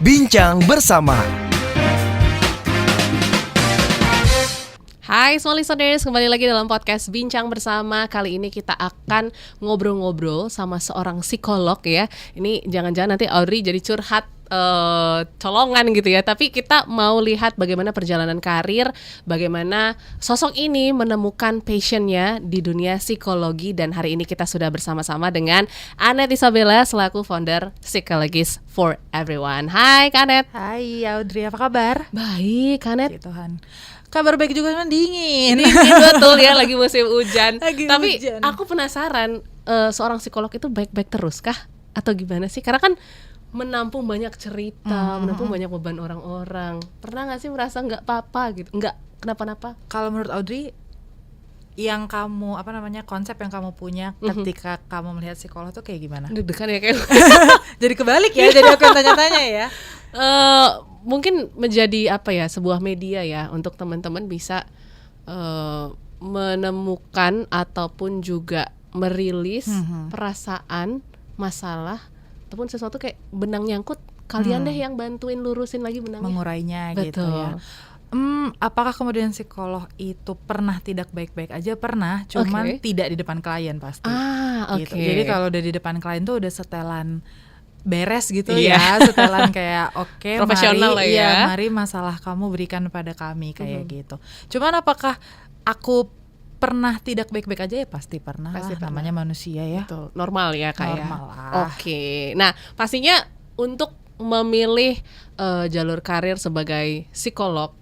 Bincang Bersama. Hai semua listeners, kembali lagi dalam podcast Bincang Bersama. Kali ini kita akan ngobrol-ngobrol sama seorang psikolog ya. Ini jangan-jangan nanti Audrey jadi curhat colongan gitu ya. Tapi kita mau lihat bagaimana perjalanan karir, bagaimana sosok ini menemukan passionnya di dunia psikologi. Dan hari ini kita sudah bersama-sama dengan Annette Isabella selaku founder Psychologist for Everyone. Hai Kak Annette. Hai Audrey, apa kabar? Baik Kak Annette. Puji Tuhan. Kabar baik juga, kan dingin. Dingin betul ya, lagi musim hujan. Tapi hujan. aku penasaran, seorang psikolog itu baik-baik terus kah? Atau gimana sih? Karena kan menampung banyak cerita, menampung banyak beban orang-orang. Pernah gak sih merasa gak apa-apa gitu? Gak kenapa-napa? Kalau menurut Audrey, yang kamu, konsep yang kamu punya ketika kamu melihat psikolog tuh kayak gimana? Deg-degan ya kayak. Jadi kebalik ya, jadi aku yang tanya-tanya ya. Mungkin menjadi sebuah media ya untuk teman-teman bisa menemukan ataupun juga merilis perasaan, masalah ataupun sesuatu kayak benang nyangkut. Kalian deh yang bantuin lurusin lagi benangnya, mengurainya. Betul. Gitu ya. Apakah kemudian psikolog itu pernah tidak baik-baik aja? Pernah, cuman tidak di depan klien pasti. Gitu. Jadi kalau udah di depan klien tuh udah setelan beres gitu ya, setelan kayak profesional mari, lah ya. Mari masalah kamu berikan pada kami kayak gitu. Cuman apakah aku pernah tidak baik-baik aja? Ya pasti pernah, namanya manusia ya. Betul. Normal ya kayak. Normal lah. Oke. Nah, pastinya untuk memilih jalur karir sebagai psikolog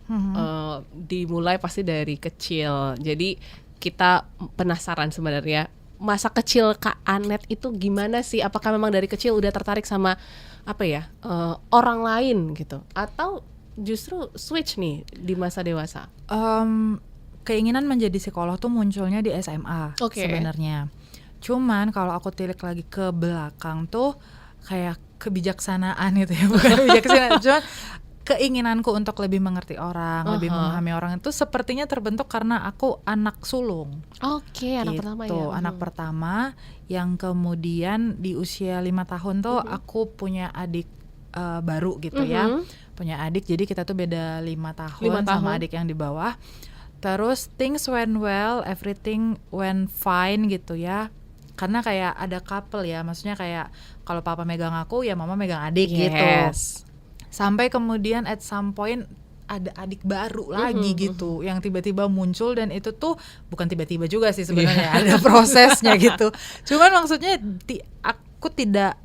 dimulai pasti dari kecil. Jadi kita penasaran sebenarnya masa kecil Kak Annette itu gimana sih? Apakah memang dari kecil udah tertarik sama orang lain gitu? Atau justru switch nih di masa dewasa? Keinginan menjadi psikolog tuh munculnya di SMA sebenarnya. Cuman kalau aku tilik lagi ke belakang tuh kayak kebijaksanaan gitu ya, bukan kebijaksanaan, cuman keinginanku untuk lebih mengerti orang, lebih memahami orang itu sepertinya terbentuk karena aku anak sulung. Anak gitu. pertama ya. Anak pertama yang kemudian di usia 5 tahun tuh aku punya adik baru gitu ya. Punya adik, jadi kita tuh beda 5 tahun sama adik yang di bawah. Terus things went well, everything went fine gitu ya. Karena kayak ada couple ya, maksudnya kayak kalau papa megang aku ya mama megang adik gitu. Sampai kemudian at some point ada adik baru lagi gitu yang tiba-tiba muncul, dan itu tuh bukan tiba-tiba juga sih sebenarnya, ada prosesnya gitu. Cuman maksudnya aku tidak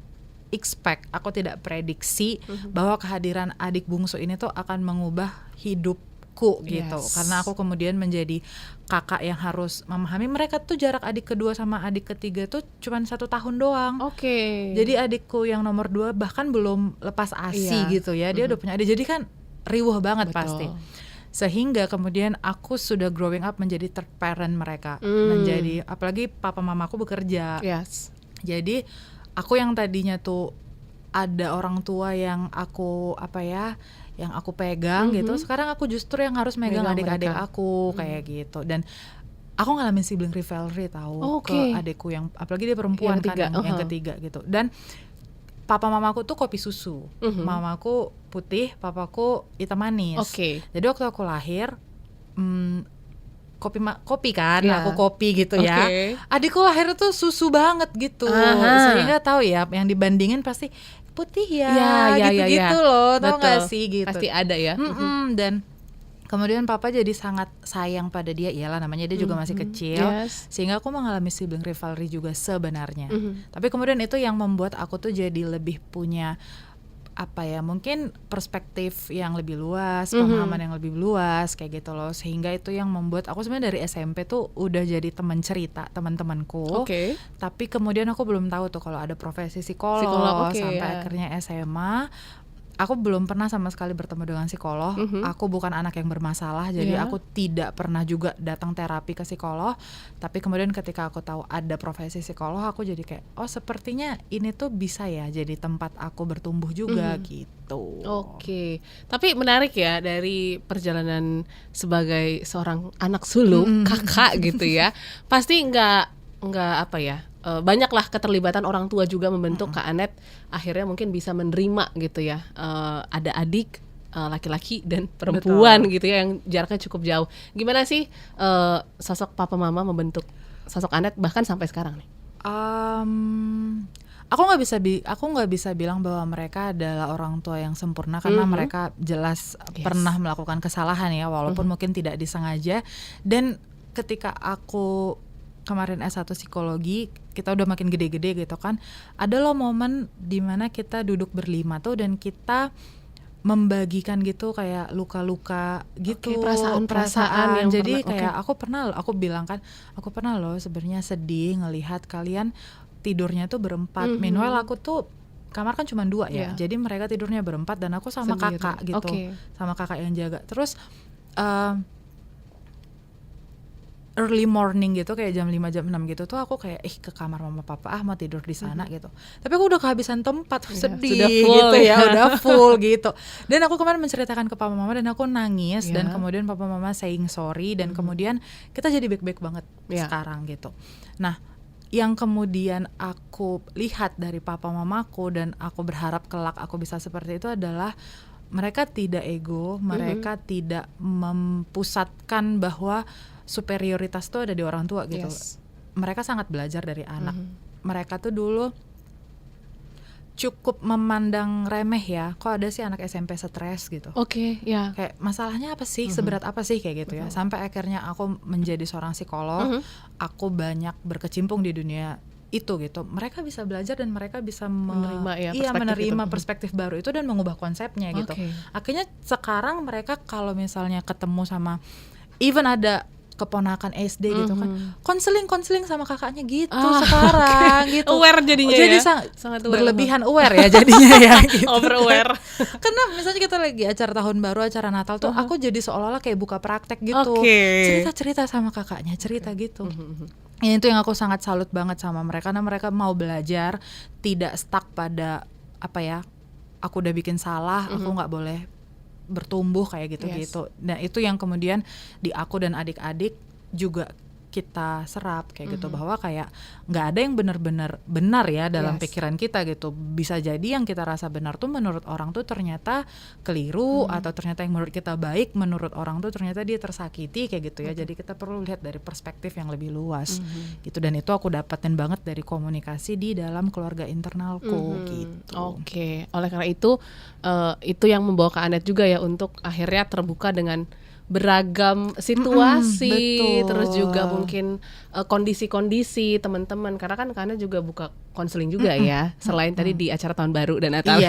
expect, aku tidak prediksi bahwa kehadiran adik bungsu ini tuh akan mengubah hidupku gitu. Karena aku kemudian menjadi kakak yang harus memahami mereka tuh. Jarak adik kedua sama adik ketiga tuh cuman 1 tahun doang. Jadi adikku yang nomor 2 bahkan belum lepas ASI gitu ya. Dia udah punya adik, jadi kan riuh banget. Betul. Pasti. Sehingga kemudian aku sudah growing up menjadi third parent mereka. Menjadi, apalagi papa mamaku bekerja. Jadi aku yang tadinya tuh ada orang tua yang aku yang aku pegang gitu, sekarang aku justru yang harus megang adik-adik aku kayak gitu. Dan aku ngalamin sibling rivalry tahu ke adikku yang apalagi dia perempuan yang ketiga gitu. Dan papa mamaku tuh kopi susu, mamaku putih, papaku hitam manis. Jadi waktu aku lahir kopi kan, aku kopi gitu ya. Adikku lahir tuh susu banget gitu. Sehingga tahu ya, yang dibandingin pasti putih ya gitu-gitu loh, tau gak sih gitu. Pasti ada ya. Dan kemudian papa jadi sangat sayang pada dia, iyalah namanya dia juga masih kecil, sehingga aku mengalami sibling rivalry juga sebenarnya. Tapi kemudian itu yang membuat aku tuh jadi lebih punya mungkin perspektif yang lebih luas, pemahaman yang lebih luas kayak gitu loh. Sehingga itu yang membuat aku sebenarnya dari SMP tuh udah jadi teman cerita teman-temanku. Tapi kemudian aku belum tahu tuh kalau ada profesi psikolog sampai akhirnya SMA. Aku belum pernah sama sekali bertemu dengan psikolog. Aku bukan anak yang bermasalah, jadi aku tidak pernah juga datang terapi ke psikolog. Tapi kemudian ketika aku tahu ada profesi psikolog, aku jadi kayak, oh sepertinya ini tuh bisa ya jadi tempat aku bertumbuh juga gitu. Tapi menarik ya, dari perjalanan sebagai seorang anak sulung, kakak gitu ya. Pasti nggak nggak apa ya, banyaklah keterlibatan orang tua juga membentuk Kak Anet akhirnya mungkin bisa menerima gitu ya, ada adik laki-laki dan perempuan gitu ya yang jaraknya cukup jauh. Gimana sih sosok papa mama membentuk sosok Anet bahkan sampai sekarang nih? Aku nggak bisa bilang bahwa mereka adalah orang tua yang sempurna karena mereka jelas pernah melakukan kesalahan ya, walaupun mungkin tidak disengaja. Dan ketika aku kemarin S1 psikologi, kita udah makin gede-gede gitu kan, ada loh momen dimana kita duduk berlima tuh dan kita membagikan gitu kayak luka-luka gitu, perasaan yang jadi pernah, kayak aku bilang kan, aku pernah loh sebenarnya sedih ngelihat kalian tidurnya tuh berempat. Meanwhile aku tuh kamar kan cuma 2 ya, jadi mereka tidurnya berempat dan aku sama sendiri. kakak gitu, sama kakak yang jaga. Terus early morning gitu kayak jam 5 jam 6 gitu tuh aku kayak ke kamar mama papa mau tidur di sana gitu. Tapi aku udah kehabisan tempat, sedih gitu ya, udah full gitu. Dan aku kemarin menceritakan ke papa mama dan aku nangis dan kemudian papa mama saying sorry dan kemudian kita jadi baik-baik banget sekarang gitu. Nah, yang kemudian aku lihat dari papa mamaku dan aku berharap kelak aku bisa seperti itu adalah mereka tidak ego, mereka tidak mempusatkan bahwa superioritas tuh ada di orang tua gitu. Mereka sangat belajar dari anak. Mereka tuh dulu cukup memandang remeh ya, kok ada sih anak SMP stres gitu. Kayak masalahnya apa sih, seberat apa sih kayak gitu ya. Sampai akhirnya aku menjadi seorang psikolog, aku banyak berkecimpung di dunia itu gitu. Mereka bisa belajar dan mereka bisa menerima perspektif baru itu dan mengubah konsepnya gitu. Akhirnya sekarang mereka kalau misalnya ketemu sama even ada keponakan SD gitu kan, konseling sama kakaknya gitu sekarang gitu. Aware jadinya jadi sangat berlebihan aware ya jadinya ya gitu. Over aware. Karena misalnya kita lagi acara tahun baru, acara Natal tuh aku jadi seolah-olah kayak buka praktek gitu. Cerita sama kakaknya, cerita gitu. Ya, itu yang aku sangat salut banget sama mereka, karena mereka mau belajar, tidak stuck pada apa ya, aku udah bikin salah, aku nggak boleh bertumbuh kayak gitu-gitu. Dan itu yang kemudian di aku dan adik-adik juga kita serap kayak gitu, bahwa kayak nggak ada yang benar-benar benar ya dalam pikiran kita gitu. Bisa jadi yang kita rasa benar tuh menurut orang tuh ternyata keliru, atau ternyata yang menurut kita baik menurut orang tuh ternyata dia tersakiti kayak gitu ya. Jadi kita perlu lihat dari perspektif yang lebih luas gitu, dan itu aku dapetin banget dari komunikasi di dalam keluarga internalku gitu. Oleh karena itu yang membawa Kak Anet juga ya untuk akhirnya terbuka dengan beragam situasi, terus juga mungkin kondisi-kondisi teman-teman, karena kan Kak Anet juga buka konseling juga ya, selain tadi di acara tahun baru dan Natal.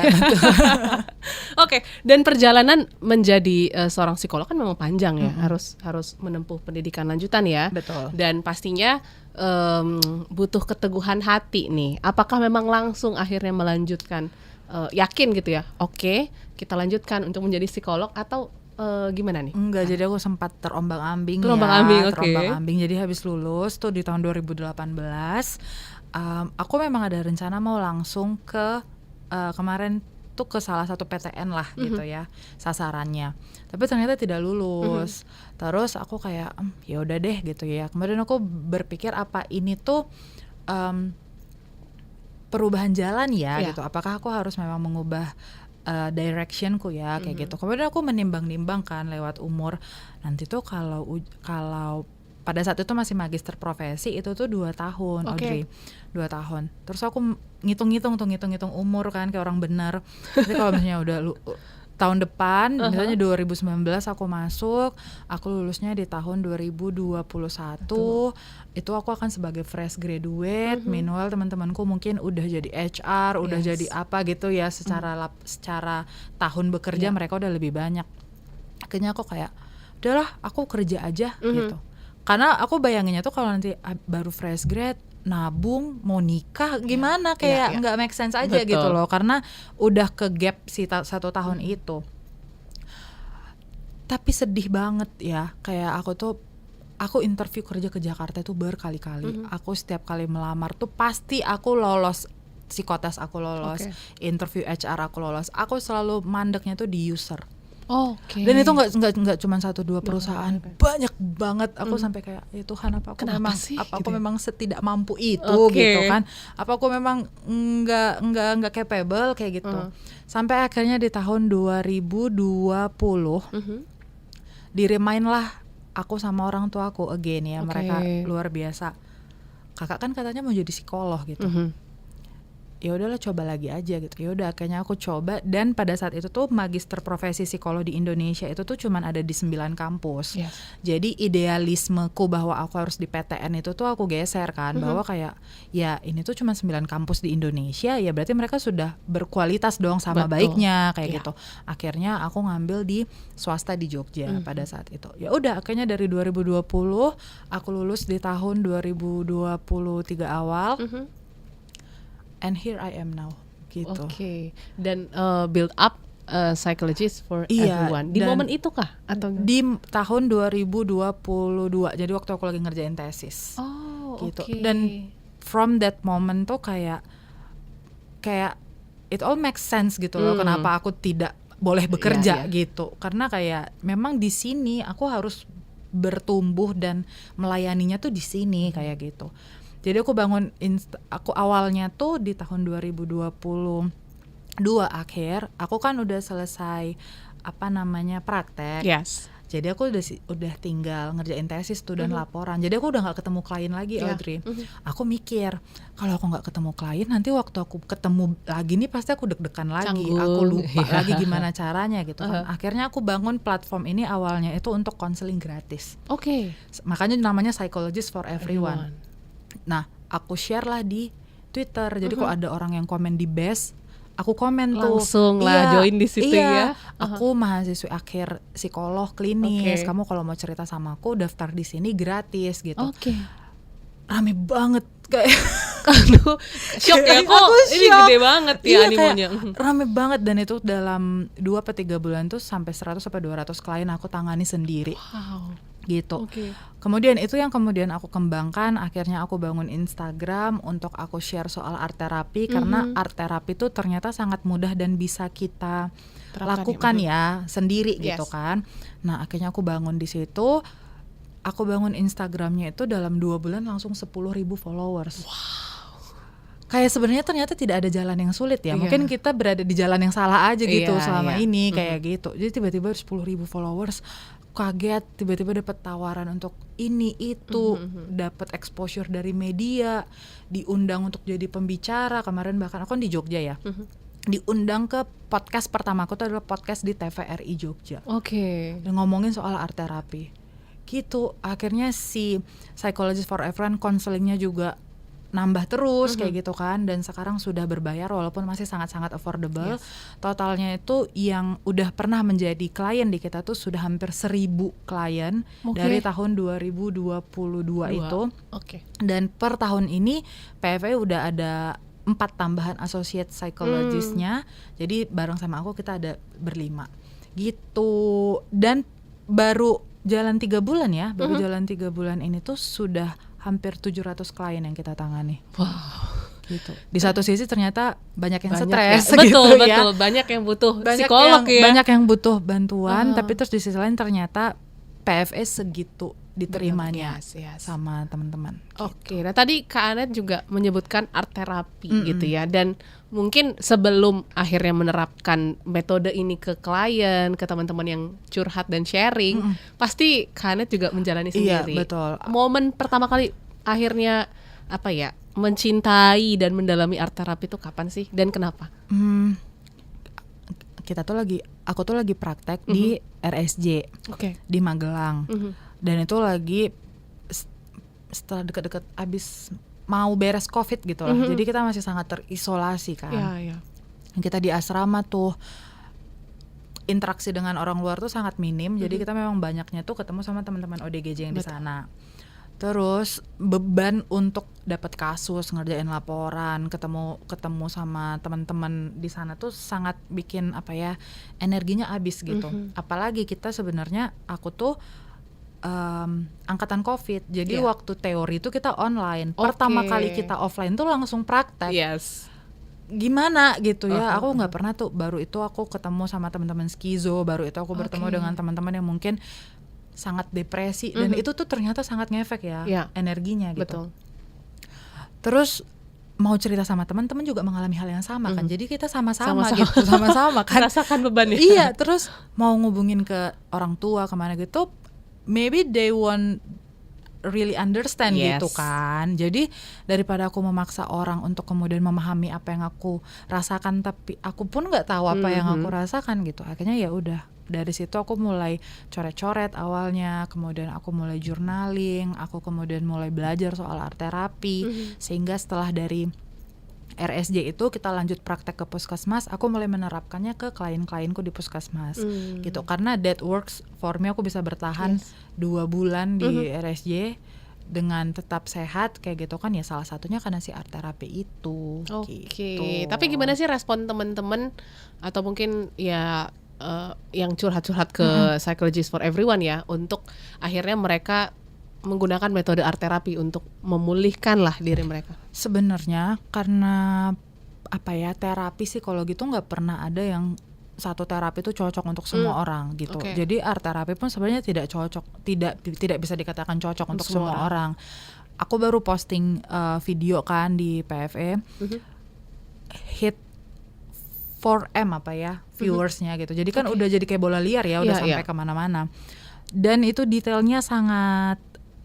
Dan perjalanan menjadi seorang psikolog kan memang panjang ya, harus menempuh pendidikan lanjutan ya. Dan pastinya butuh keteguhan hati nih. Apakah memang langsung akhirnya melanjutkan, yakin gitu ya, kita lanjutkan untuk menjadi psikolog, atau gimana nih? Enggak, jadi aku sempat terombang-ambing. Jadi habis lulus tuh di tahun 2018, aku memang ada rencana mau langsung ke kemarin tuh ke salah satu PTN lah gitu ya sasarannya. Tapi ternyata tidak lulus. Terus aku kayak ya udah deh gitu ya. Kemudian aku berpikir apa ini tuh perubahan jalan ya gitu. Apakah aku harus memang mengubah directionku ya kayak gitu. Kemudian aku menimbang-nimbang kan lewat umur. Nanti tuh kalau pada saat itu masih magister profesi itu tuh 2 tahun, Audrey. 2 tahun. Terus aku ngitung-ngitung umur kan kayak orang benar. Jadi kalau misalnya udah tahun depan, misalnya 2019 aku masuk, aku lulusnya di tahun 2021. Itu aku akan sebagai fresh graduate. Meanwhile teman-temanku mungkin udah jadi HR, udah jadi apa gitu ya, secara tahun bekerja mereka udah lebih banyak. Akhirnya aku kayak udahlah aku kerja aja gitu. Karena aku bayanginnya tuh kalau nanti baru fresh grad nabung mau nikah gimana, kayak nggak make sense aja gitu loh, karena udah ke gap si 1 tahun itu. Tapi sedih banget ya, kayak aku interview kerja ke Jakarta itu berkali-kali. Aku setiap kali melamar tuh pasti aku lolos psikotes, aku lolos interview HR, aku lolos. Aku selalu mandeknya tuh di user. Oke. Dan itu nggak cuma 1-2 perusahaan, banyak banget. Aku sampai kayak, ya Tuhan, apa aku memang setidak mampu itu gitu kan? Apa aku memang nggak capable kayak gitu? Sampai akhirnya di tahun 2020 di-remind lah aku sama orang tua aku again ya, mereka luar biasa. Kakak kan katanya mau jadi psikolog gitu. Ya udahlah, coba lagi aja gitu. Ya udah, akhirnya aku coba, dan pada saat itu tuh magister profesi psikolog di Indonesia itu tuh cuman ada di 9 kampus. Jadi idealismeku bahwa aku harus di PTN itu tuh aku geser kan, bahwa kayak ya ini tuh cuma 9 kampus di Indonesia, ya berarti mereka sudah berkualitas dong sama baiknya kayak gitu. Akhirnya aku ngambil di swasta di Jogja pada saat itu. Ya udah, akhirnya dari 2020 aku lulus di tahun 2023 awal. And here I am now, gitu. Dan build up psychologist for everyone. Di momen itu kah? Atau di tahun 2022. Jadi waktu aku lagi ngerjain tesis. Gitu. Dan from that moment tuh kayak it all makes sense gitu loh. Kenapa aku tidak boleh bekerja gitu? Karena kayak memang di sini aku harus bertumbuh dan melayaninya tuh di sini kayak gitu. Jadi aku aku awalnya tuh di tahun 2022 akhir, aku kan udah selesai praktek. Jadi aku udah tinggal ngerjain tesis tuh dan laporan. Jadi aku udah nggak ketemu klien lagi, Audrey. Aku mikir, kalau aku nggak ketemu klien, nanti waktu aku ketemu lagi nih pasti aku deg-degan lagi. Aku lupa lagi gimana caranya gitu kan. Akhirnya aku bangun platform ini awalnya itu untuk konseling gratis. Makanya namanya Psychologist for Everyone. Nah, aku share lah di Twitter. Jadi kalau ada orang yang komen di Best, aku komen langsung lah join di situ ya. Aku mahasiswi akhir psikolog klinis. Kamu kalau mau cerita sama aku daftar di sini gratis gitu. Rame banget kayak aduh, shock ya kok. Ini gede banget ya animonya. Rame banget, dan itu dalam 2-3 bulan tuh sampai 100-200 klien aku tangani sendiri. Gitu. Kemudian itu yang kemudian aku kembangkan, akhirnya aku bangun Instagram untuk aku share soal art terapi, karena art terapi itu ternyata sangat mudah dan bisa kita lakukan ya sendiri gitu kan. Nah, akhirnya aku bangun di situ. Aku bangun Instagramnya itu dalam 2 bulan langsung 10.000 followers. Kayak sebenarnya ternyata tidak ada jalan yang sulit ya. Mungkin kita berada di jalan yang salah aja gitu selama ini kayak gitu. Jadi tiba-tiba 10.000 followers, kaget, tiba-tiba dapat tawaran untuk ini itu, dapat exposure dari media, diundang untuk jadi pembicara. Kemarin bahkan aku kan di Jogja ya. Diundang ke podcast pertamaku itu adalah podcast di TVRI Jogja. Dan ngomongin soal art terapi. Gitu. Akhirnya si Psychologist for Everyone konselingnya juga nambah terus kayak gitu kan, dan sekarang sudah berbayar walaupun masih sangat-sangat affordable. Totalnya itu yang udah pernah menjadi klien di kita tuh sudah hampir 1.000 klien dari tahun 2022 itu. Dan per tahun ini PFA udah ada 4 tambahan associate psychologist-nya. Jadi bareng sama aku kita ada berlima gitu. Dan baru jalan 3 bulan ya, jalan 3 bulan ini tuh sudah hampir 700 klien yang kita tangani. Gitu. Di satu sisi ternyata banyak yang stres gitu ya. Betul, banyak yang butuh psikolog ya. Banyak yang butuh bantuan, tapi terus di sisi lain ternyata PFS segitu diterimanya sama teman-teman. Nah tadi Kak Anet juga menyebutkan art terapi gitu ya, dan mungkin sebelum akhirnya menerapkan metode ini ke klien, ke teman-teman yang curhat dan sharing, pasti Kak Anet juga menjalani sendiri. Betul. Momen pertama kali akhirnya mencintai dan mendalami art terapi itu kapan sih dan kenapa? Aku tuh lagi praktek di RSJ di Magelang. Dan itu lagi setelah deket-deket abis mau beres COVID gitu lah. Jadi kita masih sangat terisolasi kan. Kita di asrama tuh interaksi dengan orang luar tuh sangat minim. Jadi kita memang banyaknya tuh ketemu sama teman-teman ODGJ yang di sana. Terus beban untuk dapat kasus, ngerjain laporan, ketemu sama teman-teman di sana tuh sangat bikin energinya habis gitu. Apalagi kita sebenarnya aku tuh angkatan COVID. Jadi waktu teori itu kita online. Pertama kali kita offline tuh langsung praktek. gimana gitu ya. Aku nggak pernah tuh, baru itu aku ketemu sama teman-teman skizo, baru itu aku bertemu dengan teman-teman yang mungkin sangat depresi dan itu tuh ternyata sangat ngefek ya energinya gitu. Betul. Terus mau cerita sama teman-teman juga mengalami hal yang sama kan, jadi kita sama-sama gitu, sama-sama kan rasakan bebannya. Iya, terus mau ngubungin ke orang tua kemana gitu, maybe they won't really understand gitu kan. Jadi daripada aku memaksa orang untuk kemudian memahami apa yang aku rasakan, tapi aku pun nggak tahu apa yang aku rasakan gitu. Akhirnya ya udah, dari situ aku mulai coret-coret awalnya, kemudian aku mulai journaling, aku kemudian mulai belajar soal art terapi, sehingga setelah dari RSJ itu kita lanjut praktek ke puskesmas, aku mulai menerapkannya ke klien-klienku di puskesmas gitu, karena that works for me. Aku bisa bertahan 2 bulan di RSJ dengan tetap sehat kayak gitu kan ya, salah satunya karena si art terapi itu. Gitu. Tapi gimana sih respon teman-teman atau mungkin ya yang curhat-curhat ke Psychologist for Everyone ya, untuk akhirnya mereka menggunakan metode art terapi untuk memulihkan lah diri mereka? Sebenarnya karena apa ya, terapi psikologi itu nggak pernah ada yang satu terapi itu cocok untuk semua orang gitu. Jadi art terapi pun sebenarnya tidak cocok, tidak bisa dikatakan cocok untuk semua orang. Aku baru posting video kan di PFE, hit 4M apa ya viewersnya gitu. Jadi kan udah jadi kayak bola liar ya, udah sampai kemana-mana. Dan itu detailnya sangat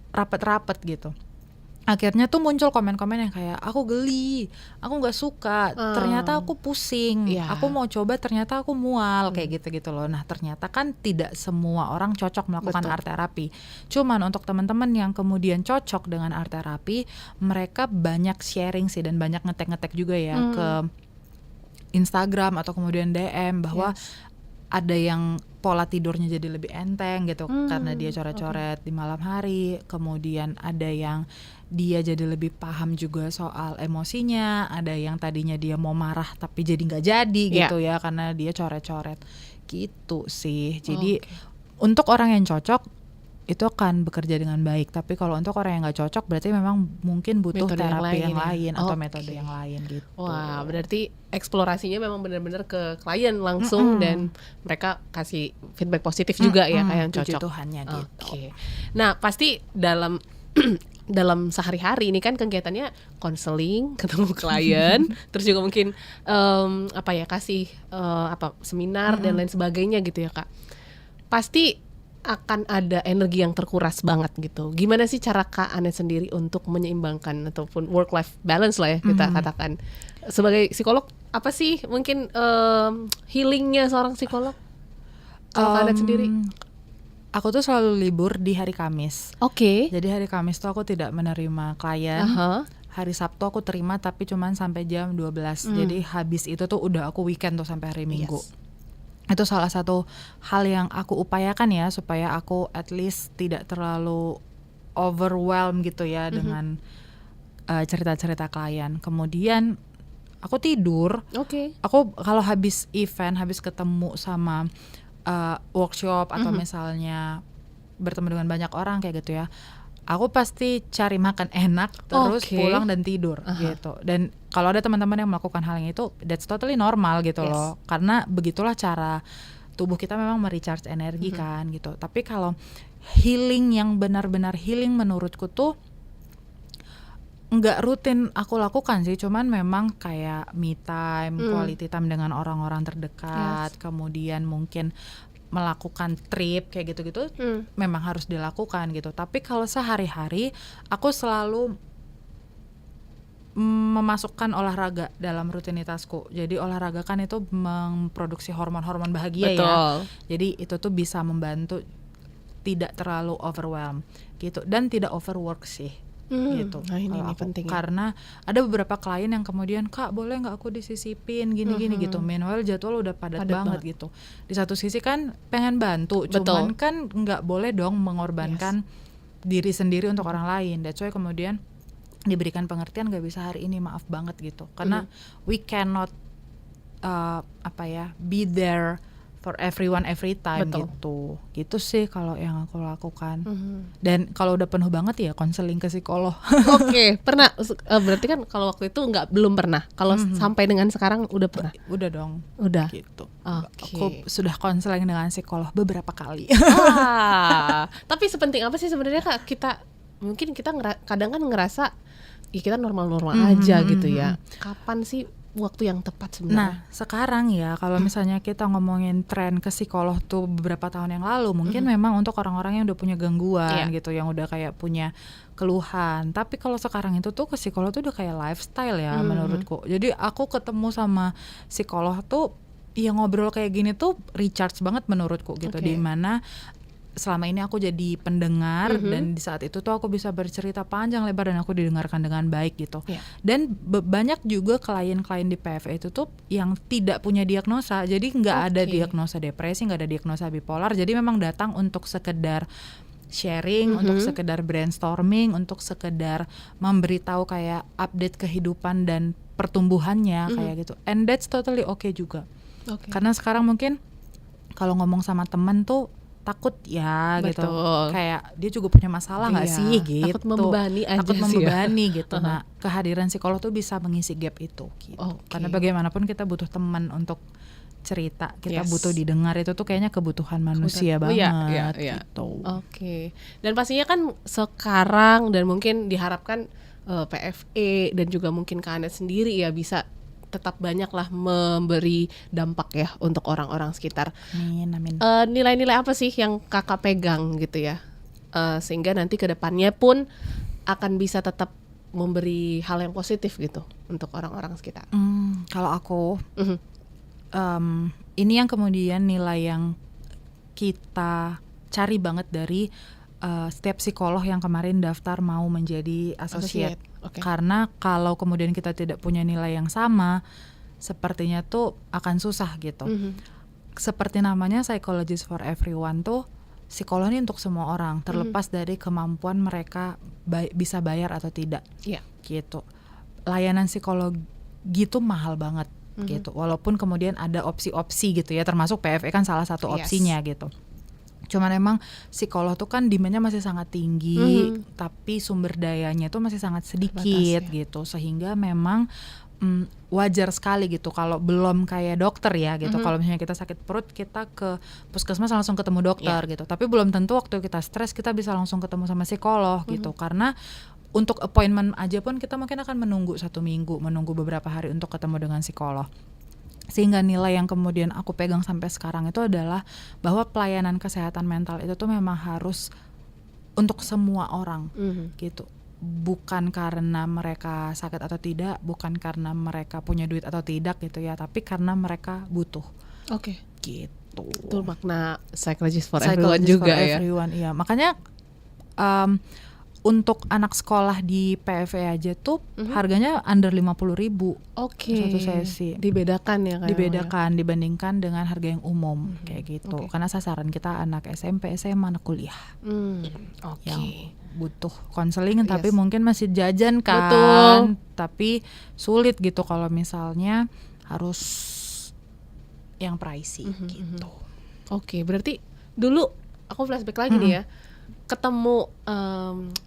rapet-rapet gitu. Akhirnya tuh muncul komen-komen yang kayak, aku geli, aku nggak suka, ternyata aku pusing, aku mau coba ternyata aku mual, kayak gitu-gitu loh. Nah ternyata kan tidak semua orang cocok melakukan art terapi. Cuman untuk teman-teman yang kemudian cocok dengan art terapi, mereka banyak sharing sih dan banyak ngetek-ngetek juga ya ke Instagram atau kemudian DM bahwa ada yang pola tidurnya jadi lebih enteng gitu karena dia coret-coret di malam hari. Kemudian ada yang dia jadi lebih paham juga soal emosinya. Ada yang tadinya dia mau marah tapi jadi nggak jadi gitu ya, karena dia coret-coret gitu sih. Jadi untuk orang yang cocok itu akan bekerja dengan baik. Tapi kalau untuk orang yang nggak cocok, berarti memang mungkin butuh metode terapi yang lain atau metode yang lain gitu. Wah, berarti eksplorasinya memang benar-benar ke klien langsung dan mereka kasih feedback positif juga ya, kayak yang cocok. Tuhannya gitu. Nah, pasti dalam dalam sehari-hari ini kan kegiatannya konseling, ketemu klien, terus juga mungkin kasih seminar dan lain sebagainya gitu ya Kak. Pasti akan ada energi yang terkuras banget gitu. Gimana sih cara Kak Anet sendiri untuk menyeimbangkan ataupun work life balance lah ya kita katakan. Sebagai psikolog, apa sih mungkin healingnya seorang psikolog? Kalau Kak Anet sendiri? Aku tuh selalu libur di hari Kamis. Jadi hari Kamis tuh aku tidak menerima klien. Hari Sabtu aku terima tapi cuman sampai jam 12. Jadi habis itu tuh udah aku weekend tuh sampai hari Minggu. Itu salah satu hal yang aku upayakan ya, supaya aku at least tidak terlalu overwhelmed gitu ya dengan cerita-cerita klien. Kemudian aku tidur. Aku kalau habis event, habis ketemu sama workshop atau misalnya bertemu dengan banyak orang kayak gitu ya, aku pasti cari makan enak terus pulang dan tidur gitu. Dan kalau ada teman-teman yang melakukan hal yang itu, that's totally normal gitu loh, karena begitulah cara tubuh kita memang merecharge energi kan gitu. Tapi kalau healing yang benar-benar healing menurutku tuh nggak rutin aku lakukan sih, cuman memang kayak me time, quality time dengan orang-orang terdekat, kemudian mungkin melakukan trip kayak gitu-gitu memang harus dilakukan gitu. Tapi kalau sehari-hari aku selalu memasukkan olahraga dalam rutinitasku. Jadi olahraga kan itu memproduksi hormon-hormon bahagia ya. Jadi itu tuh bisa membantu tidak terlalu overwhelm gitu dan tidak overwork sih. Gitu. Nah ini penting. Karena ada beberapa klien yang kemudian, Kak boleh nggak aku disisipin gini-gini gitu. Meanwhile jadwal udah padat banget gitu. Di satu sisi kan pengen bantu, cuman kan nggak boleh dong mengorbankan diri sendiri untuk orang lain. That's why kemudian diberikan pengertian, nggak bisa hari ini, maaf banget gitu. Karena we cannot be there for everyone every time. Betul. Gitu sih kalau yang aku lakukan. Dan kalau udah penuh banget ya konseling ke psikolog. Oke, pernah berarti kan kalau waktu itu belum pernah. Kalau sampai dengan sekarang udah pernah. Udah dong. Udah. Gitu. Oke. Aku sudah konseling dengan psikolog beberapa kali. Tapi sepenting apa sih sebenarnya Kak kita mungkin kita kadang kan ngerasa ya kita normal-normal aja gitu ya. Kapan sih waktu yang tepat sebenarnya? Nah, sekarang ya kalau misalnya kita ngomongin tren ke psikolog tuh beberapa tahun yang lalu, mungkin memang untuk orang-orang yang udah punya gangguan gitu, yang udah kayak punya keluhan. Tapi kalau sekarang itu tuh ke psikolog tuh udah kayak lifestyle ya menurutku. Jadi aku ketemu sama psikolog tuh ya ngobrol kayak gini tuh recharge banget menurutku gitu. Di mana selama ini aku jadi pendengar dan di saat itu tuh aku bisa bercerita panjang lebar dan aku didengarkan dengan baik gitu. Dan banyak juga klien-klien di PFA itu tuh yang tidak punya diagnosa, jadi nggak ada diagnosa depresi, nggak ada diagnosa bipolar, jadi memang datang untuk sekedar sharing, untuk sekedar brainstorming, untuk sekedar memberitahu kayak update kehidupan dan pertumbuhannya kayak gitu. And that's totally okay juga. Karena sekarang mungkin kalau ngomong sama temen tuh takut ya gitu, kayak dia juga punya masalah nggak sih gitu, takut membebani aja takut sih membebani gitu. Nah, kehadiran psikolog tuh bisa mengisi gap itu gitu. Karena bagaimanapun kita butuh teman untuk cerita, kita butuh didengar, itu tuh kayaknya kebutuhan manusia banget gitu. Dan pastinya kan sekarang dan mungkin diharapkan PFA dan juga mungkin Kak Annette sendiri ya bisa tetap banyaklah memberi dampak ya untuk orang-orang sekitar. Amin. Nilai-nilai apa sih yang Kakak pegang gitu ya, sehingga nanti kedepannya pun akan bisa tetap memberi hal yang positif gitu untuk orang-orang sekitar? Kalau aku, ini yang kemudian nilai yang kita cari banget dari setiap psikolog yang kemarin daftar mau menjadi associate. Karena kalau kemudian kita tidak punya nilai yang sama, sepertinya tuh akan susah gitu. Seperti namanya Psychologist for Everyone tuh, psikolog ini untuk semua orang, terlepas dari kemampuan mereka bisa bayar atau tidak gitu. Layanan psikologi tuh mahal banget gitu, walaupun kemudian ada opsi-opsi gitu ya, termasuk PFA kan salah satu opsinya gitu. Cuman emang psikolog tuh kan demand-nya masih sangat tinggi, tapi sumber dayanya tuh masih sangat sedikit gitu, sehingga memang wajar sekali gitu kalau belum kayak dokter ya gitu. Kalau misalnya kita sakit perut, kita ke puskesmas langsung ketemu dokter gitu, tapi belum tentu waktu kita stres kita bisa langsung ketemu sama psikolog gitu, karena untuk appointment aja pun kita mungkin akan menunggu 1 minggu, menunggu beberapa hari untuk ketemu dengan psikolog. Sehingga nilai yang kemudian aku pegang sampai sekarang itu adalah bahwa pelayanan kesehatan mental itu tuh memang harus untuk semua orang gitu. Bukan karena mereka sakit atau tidak, bukan karena mereka punya duit atau tidak gitu ya, tapi karena mereka butuh. Gitu. Itu makna Psychologist for Everyone juga ya. Iya, makanya untuk anak sekolah di PFA aja tuh harganya under 50.000 satu sesi. Dibedakan ya kayak dibedakan dibandingkan dengan harga yang umum kayak gitu. Karena sasaran kita anak SMP, SMA, anak kuliah yang butuh konseling tapi mungkin masih jajan kan. Tapi sulit gitu kalau misalnya harus yang pricey gitu. Berarti dulu aku flashback lagi nih ya, ketemu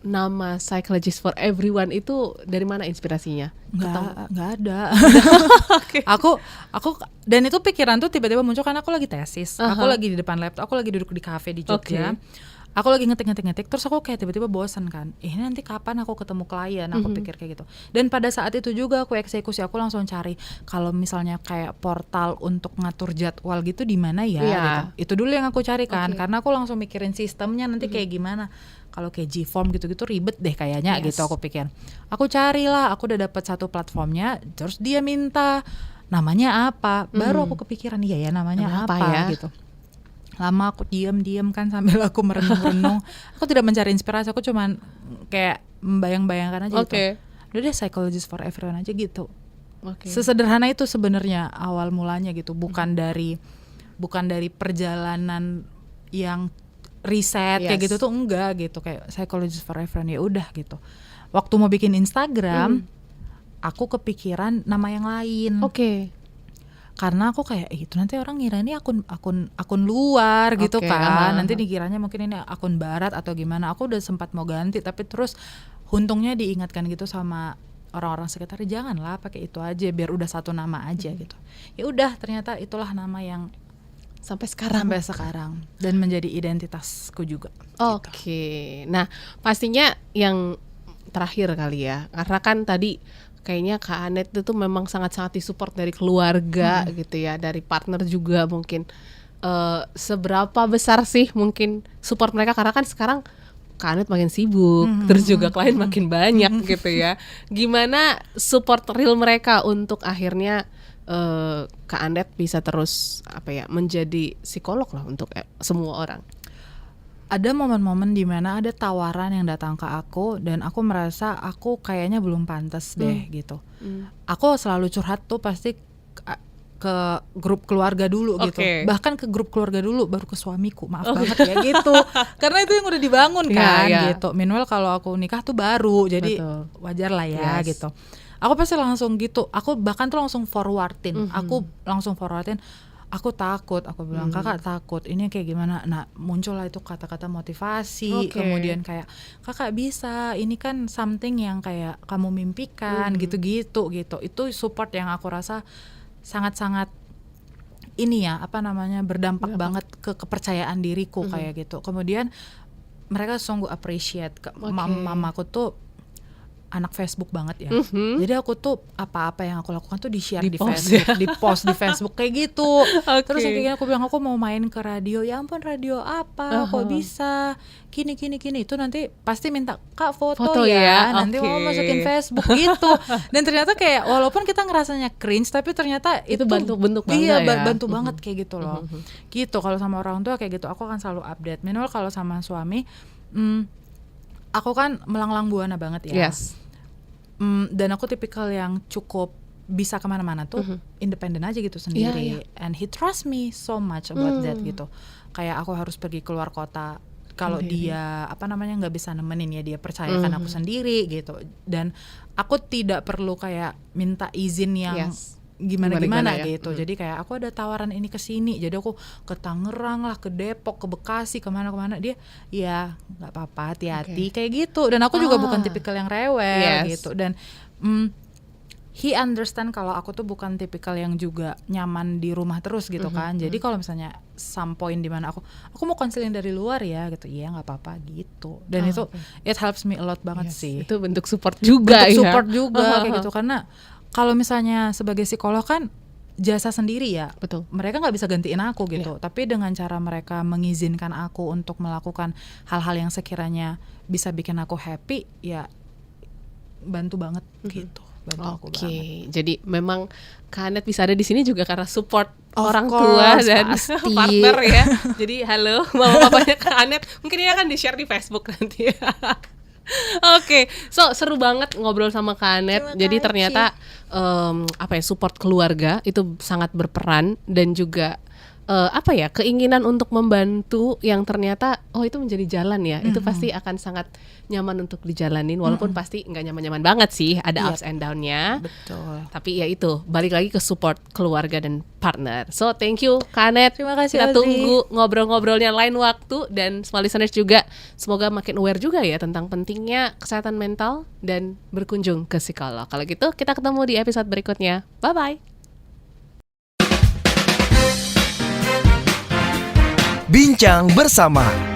nama Psychologist for Everyone itu dari mana inspirasinya? Nggak ada. Aku dan itu pikiran tuh tiba-tiba muncul karena aku lagi tesis, aku lagi di depan laptop, aku lagi duduk di kafe di Jogja. Aku lagi ngetik, terus aku kayak tiba-tiba bosan kan. Ini nanti kapan aku ketemu klien? Aku pikir kayak gitu. Dan pada saat itu juga aku eksekusi, aku langsung cari kalau misalnya kayak portal untuk ngatur jadwal gitu di mana ya gitu. Itu dulu yang aku cari kan, karena aku langsung mikirin sistemnya nanti kayak gimana. Kalau kayak G-form gitu-gitu ribet deh kayaknya gitu aku pikir. Aku carilah, aku udah dapat satu platformnya, terus dia minta namanya apa. Baru aku kepikiran ya namanya apa ya? Gitu. Lama aku diam kan sambil aku merenung-renung. Aku tidak mencari inspirasi, aku cuman kayak membayang-bayangkan aja gitu. Udah deh Psychologist for Everyone aja gitu. Sesederhana itu sebenarnya awal mulanya gitu, bukan dari perjalanan yang riset kayak gitu tuh enggak gitu, kayak Psychologist for Everyone ya udah gitu. Waktu mau bikin Instagram, aku kepikiran nama yang lain. karena aku kayak itu nanti orang ngira ini akun luar gitu kan, nanti dikiranya mungkin ini akun barat atau gimana. Aku udah sempat mau ganti, tapi terus untungnya diingatkan gitu sama orang-orang sekitar, janganlah pakai itu aja, biar udah satu nama aja gitu. Ya udah, ternyata itulah nama yang sampai sekarang dan menjadi identitasku juga. Oke. Nah, pastinya yang terakhir kali ya, karena kan tadi kayaknya Kak Anet itu memang sangat-sangat disupport dari keluarga gitu ya, dari partner juga mungkin. Seberapa besar sih mungkin support mereka, karena kan sekarang Kak Anet makin sibuk, terus juga klien makin banyak gitu ya. Gimana support real mereka untuk akhirnya Kak Anet bisa terus menjadi psikolog lah untuk semua orang? Ada momen-momen dimana ada tawaran yang datang ke aku dan aku merasa aku kayaknya belum pantas deh gitu. Aku selalu curhat tuh pasti ke grup keluarga dulu gitu. Bahkan ke grup keluarga dulu baru ke suamiku. Maaf banget ya gitu. Karena itu yang udah dibangun kan gitu. Meanwhile kalau aku nikah tuh baru, jadi wajar lah ya gitu. Aku pasti langsung gitu. Aku bahkan tuh langsung forwardin. Aku takut, aku bilang kakak takut, ini kayak gimana. Nah muncullah itu kata-kata motivasi, kemudian kayak kakak bisa, ini kan something yang kayak kamu mimpikan, gitu-gitu gitu. Itu support yang aku rasa sangat-sangat ini ya, berdampak banget ke kepercayaan diriku kayak gitu. Kemudian mereka sungguh appreciate. Mamaku tuh anak Facebook banget ya. Jadi aku tuh apa-apa yang aku lakukan tuh di-share di Facebook, di-post di Facebook kayak gitu. Terus akhirnya aku bilang aku mau main ke radio. Ya ampun, radio apa? Kok bisa? Gini. Itu nanti pasti minta Kak foto ya. Nanti mau masukin Facebook gitu. Dan ternyata kayak walaupun kita ngerasanya cringe, tapi ternyata itu bentuk banget ya. Bantu banget kayak gitu loh. Gitu kalau sama orang tua kayak gitu aku akan selalu update. Minimal kalau sama suami aku kan melanglang buana banget ya. Dan aku tipikal yang cukup bisa kemana-mana tuh independen aja gitu sendiri. And he trust me so much about that gitu. Kayak aku harus pergi keluar kota, kalau dia nggak bisa nemenin ya dia percayakan aku sendiri gitu. Dan aku tidak perlu kayak minta izin yang gimana gitu. Jadi kayak aku ada tawaran ini ke sini, jadi aku ke Tangerang lah, ke Depok, ke Bekasi, kemana dia ya nggak apa-apa, hati-hati kayak gitu. Dan aku juga bukan tipikal yang rewel gitu. Dan he understand kalau aku tuh bukan tipikal yang juga nyaman di rumah terus gitu kan. Jadi kalau misalnya some point di mana aku mau konseling dari luar ya gitu, iya nggak apa-apa gitu. Dan itu it helps me a lot banget sih. Itu bentuk support juga support juga kayak gitu. Karena kalau misalnya sebagai psikolog kan jasa sendiri ya. Betul. Mereka nggak bisa gantiin aku gitu. Tapi dengan cara mereka mengizinkan aku untuk melakukan hal-hal yang sekiranya bisa bikin aku happy, ya bantu banget gitu. Bantu aku banget. Jadi memang Kak Anet bisa ada di sini juga karena support orang tua dan partner ya. Jadi halo mama papanya Kak Anet. Mungkin ini akan di-share di Facebook nanti. So seru banget ngobrol sama Kak Anet. Jadi ternyata support keluarga itu sangat berperan, dan juga keinginan untuk membantu yang ternyata itu menjadi jalan ya. Itu pasti akan sangat nyaman untuk dijalanin, walaupun pasti nggak nyaman-nyaman banget sih, ada ups and down-nya. Betul. Tapi ya itu balik lagi ke support keluarga dan partner. So thank you Kak Anet. Terima kasih. Kita tunggu ngobrol-ngobrolnya lain waktu, dan small listeners juga semoga makin aware juga ya tentang pentingnya kesehatan mental dan berkunjung ke psikolog. Kalau gitu kita ketemu di episode berikutnya. Bye bye. Bincang bersama